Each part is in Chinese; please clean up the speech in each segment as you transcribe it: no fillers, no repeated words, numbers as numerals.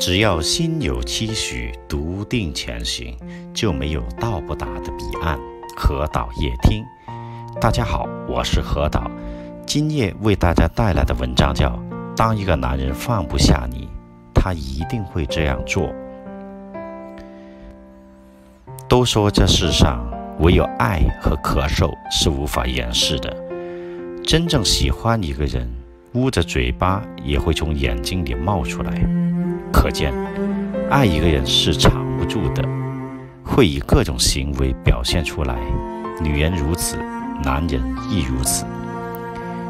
只要心有期许，笃定前行，就没有到不达的彼岸。何导夜听，大家好，我是何导。今夜为大家带来的文章叫《当一个男人放不下你，他一定会这样做》。都说这世上唯有爱和咳嗽是无法掩饰的。真正喜欢一个人，捂着嘴巴也会从眼睛里冒出来。可见，爱一个人是藏不住的，会以各种行为表现出来。女人如此，男人亦如此。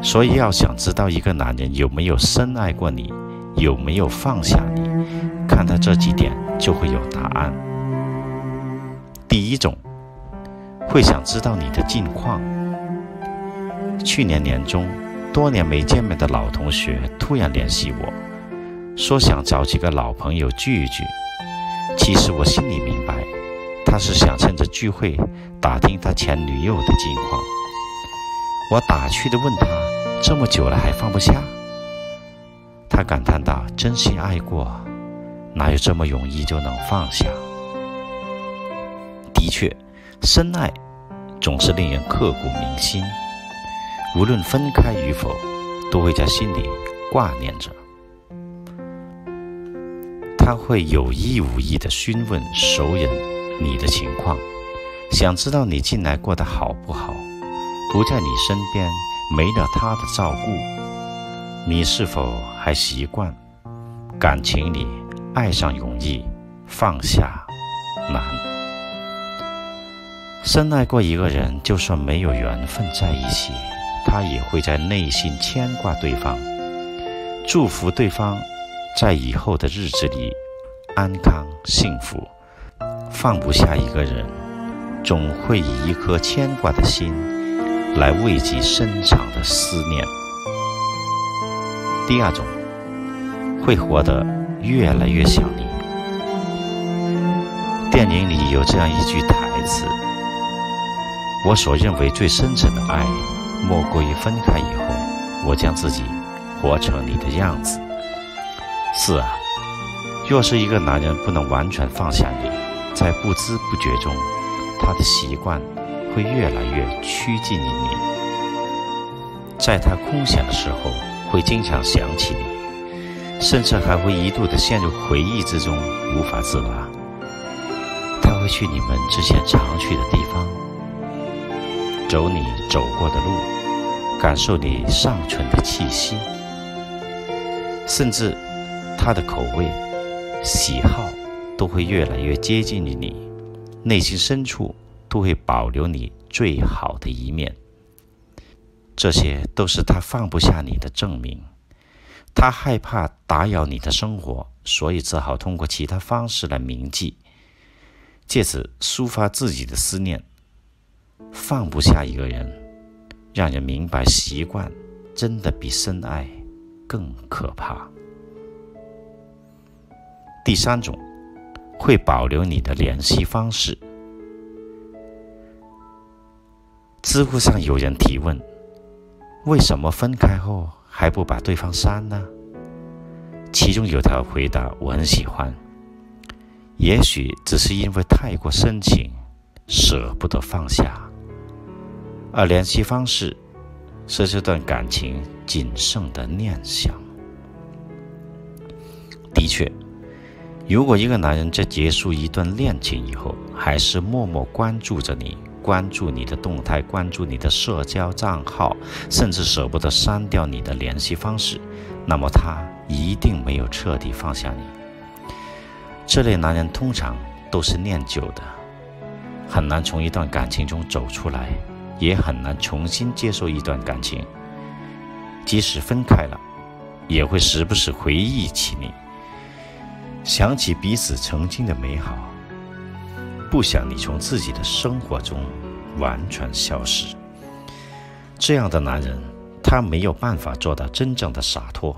所以要想知道一个男人有没有深爱过你，有没有放下你，看他这几点就会有答案。第一种，会想知道你的近况。去年年中，多年没见面的老同学突然联系我，说想找几个老朋友聚一聚。其实我心里明白，他是想趁着聚会打听他前女友的近况。我打趣地问他，这么久了还放不下？他感叹道，真心爱过，哪有这么容易就能放下？的确，深爱总是令人刻骨铭心，无论分开与否，都会在心里挂念着。他会有意无意地询问熟人你的情况，想知道你近来过得好不好，不在你身边，没了他的照顾，你是否还习惯？感情里，爱上容易，放下难。深爱过一个人，就算没有缘分在一起，他也会在内心牵挂对方，祝福对方在以后的日子里安康幸福。放不下一个人，总会以一颗牵挂的心来慰藉深长的思念。第二种，会活得越来越想你。电影里有这样一句台词，我所认为最深沉的爱，莫过于分开以后，我将自己活成你的样子。是啊，若是一个男人不能完全放下你，在不知不觉中，他的习惯会越来越趋近于你。在他空闲的时候，会经常想起你，甚至还会一度的陷入回忆之中，无法自拔。他会去你们之前常去的地方，走你走过的路，感受你尚存的气息，甚至他的口味、喜好都会越来越接近于你，内心深处都会保留你最好的一面。这些都是他放不下你的证明。他害怕打扰你的生活，所以只好通过其他方式来铭记，借此抒发自己的思念。放不下一个人，让人明白习惯真的比深爱更可怕。第三种，会保留你的联系方式。知乎上有人提问，为什么分开后还不把对方删呢？其中有条回答我很喜欢，也许只是因为太过深情，舍不得放下，而联系方式是这段感情仅剩的念想。的确，如果一个男人在结束一段恋情以后，还是默默关注着你，关注你的动态，关注你的社交账号，甚至舍不得删掉你的联系方式，那么他一定没有彻底放下你。这类男人通常都是念旧的，很难从一段感情中走出来，也很难重新接受一段感情。即使分开了，也会时不时回忆起你，想起彼此曾经的美好，不想你从自己的生活中完全消失。这样的男人，他没有办法做到真正的洒脱，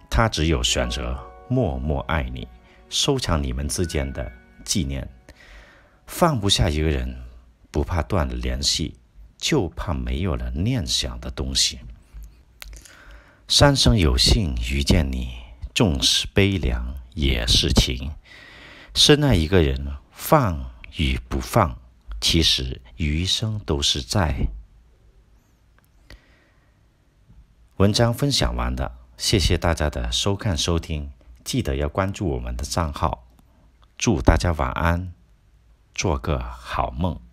他只有选择默默爱你，收藏你们之间的纪念。放不下一个人，不怕断了联系，就怕没有了念想的东西。三生有幸遇见你，纵使悲凉也是情。深爱一个人，放与不放，其实余生都是在。文章分享完了，谢谢大家的收看收听，记得要关注我们的账号。祝大家晚安，做个好梦。